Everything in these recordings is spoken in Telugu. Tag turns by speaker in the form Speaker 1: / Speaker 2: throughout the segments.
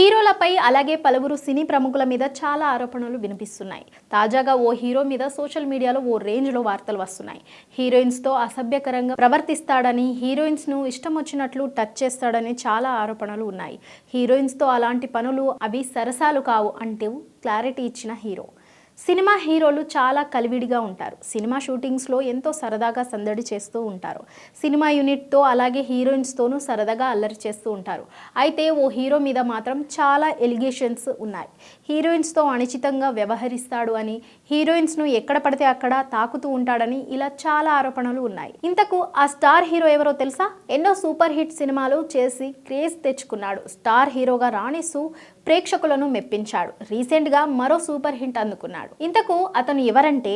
Speaker 1: హీరోలపై అలాగే పలువురు సినీ ప్రముఖుల మీద చాలా ఆరోపణలు వినిపిస్తున్నాయి. తాజాగా ఓ హీరో మీద సోషల్ మీడియాలో ఓ రేంజ్లో వార్తలు వస్తున్నాయి. హీరోయిన్స్తో అసభ్యకరంగా ప్రవర్తిస్తాడని, హీరోయిన్స్ను ఇష్టం వచ్చినట్లు టచ్ చేస్తాడని చాలా ఆరోపణలు ఉన్నాయి. హీరోయిన్స్తో అలాంటి పనులు అవి సరసాలు కావు అంటూ క్లారిటీ ఇచ్చిన హీరో. సినిమా హీరోలు చాలా కలివిడిగా ఉంటారు. సినిమా షూటింగ్స్లో ఎంతో సరదాగా సందడి చేస్తూ ఉంటారు. సినిమా యూనిట్తో అలాగే హీరోయిన్స్తోనూ సరదాగా అల్లరి చేస్తూ ఉంటారు. అయితే ఓ హీరో మీద మాత్రం చాలా ఎలిగేషన్స్ ఉన్నాయి. హీరోయిన్స్తో అనుచితంగా వ్యవహరిస్తాడు అని, హీరోయిన్స్ను ఎక్కడ పడితే అక్కడ తాకుతూ ఉంటాడని ఇలా చాలా ఆరోపణలు ఉన్నాయి. ఇంతకు ఆ స్టార్ హీరో ఎవరో తెలుసా? ఎన్నో సూపర్ హిట్ సినిమాలు చేసి క్రేజ్ తెచ్చుకున్నాడు. స్టార్ హీరోగా రాణిస్తూ ప్రేక్షకులను మెప్పించాడు. రీసెంట్గా మరో సూపర్ హిట్ అందుకున్నాడు. ఇంతకు అతను ఎవరంటే,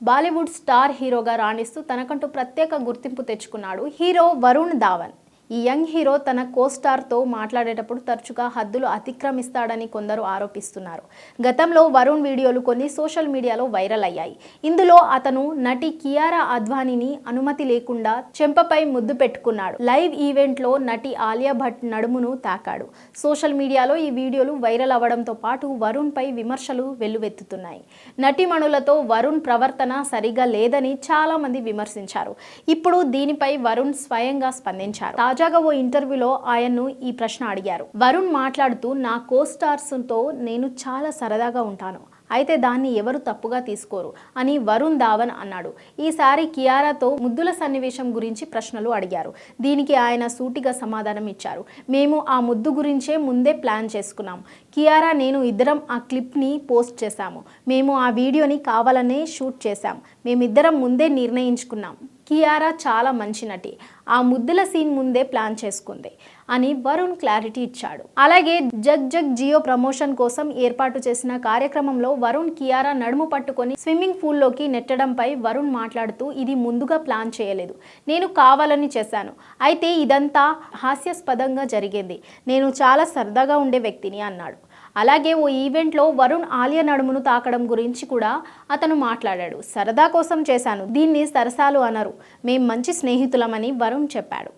Speaker 1: బాలీవుడ్ స్టార్ హీరోగా రాణిస్తూ తనకంటూ ప్రత్యేక గుర్తింపు తెచ్చుకున్నాడు హీరో వరుణ్ ధావన్. ఈ యంగ్ హీరో తన కోస్టార్తో మాట్లాడేటప్పుడు తరచుగా హద్దులు అతిక్రమిస్తాడని కొందరు ఆరోపిస్తున్నారు. గతంలో వరుణ్ వీడియోలు కొన్ని సోషల్ మీడియాలో వైరల్ అయ్యాయి. ఇందులో అతను నటి కియారా అద్వానీని అనుమతి లేకుండా చెంపపై ముద్దు పెట్టుకున్నాడు. లైవ్ ఈవెంట్లో నటి ఆలియా భట్ నడుమును తాకాడు. సోషల్ మీడియాలో ఈ వీడియోలు వైరల్ అవ్వడంతో పాటు వరుణ్పై విమర్శలు వెల్లువెత్తుతున్నాయి. నటీమణులతో వరుణ్ ప్రవర్తన సరిగా లేదని చాలా మంది విమర్శించారు. ఇప్పుడు దీనిపై వరుణ్ స్వయంగా స్పందించారు. తాజాగా ఓ ఇంటర్వ్యూలో ఆయన్ను ఈ ప్రశ్న అడిగారు. వరుణ్ మాట్లాడుతూ, నా కోస్టార్స్తో నేను చాలా సరదాగా ఉంటాను, అయితే దాన్ని ఎవరు తప్పుగా తీసుకోరు అని వరుణ్ ధావన్ అన్నాడు. ఈసారి కియారాతో ముద్దుల సన్నివేశం గురించి ప్రశ్నలు అడిగారు. దీనికి ఆయన సూటిగా సమాధానం ఇచ్చారు. మేము ఆ ముద్దు గురించే ముందే ప్లాన్ చేసుకున్నాం. కియారా నేను ఇద్దరం ఆ క్లిప్ని పోస్ట్ చేశాము. మేము ఆ వీడియోని కావాలనే షూట్ చేశాం. మేమిద్దరం ముందే నిర్ణయించుకున్నాం. కియారా చాలా మంచి నటి, ఆ ముద్దుల సీన్ ముందే ప్లాన్ చేసుకుంది అని వరుణ్ క్లారిటీ ఇచ్చాడు. అలాగే జగ్ జగ్ జియో ప్రమోషన్ కోసం ఏర్పాటు చేసిన కార్యక్రమంలో వరుణ్ కియారా నడుము పట్టుకొని స్విమ్మింగ్ పూల్లోకి నెట్టడంపై వరుణ్ మాట్లాడుతూ, ఇది ముందుగా ప్లాన్ చేయలేదు, నేను కావాలని చేశాను. అయితే ఇదంతా హాస్యాస్పదంగా జరిగింది. నేను చాలా సరదాగా ఉండే వ్యక్తిని అన్నాడు. అలాగే ఓ ఈవెంట్లో వరుణ్ ఆలియా నడుమును తాకడం గురించి కూడా అతను మాట్లాడాడు. సరదా కోసం చేశాను, దీన్ని సరసాలు అనరు, మేం మంచి స్నేహితులమని వరుణ్ చెప్పాడు.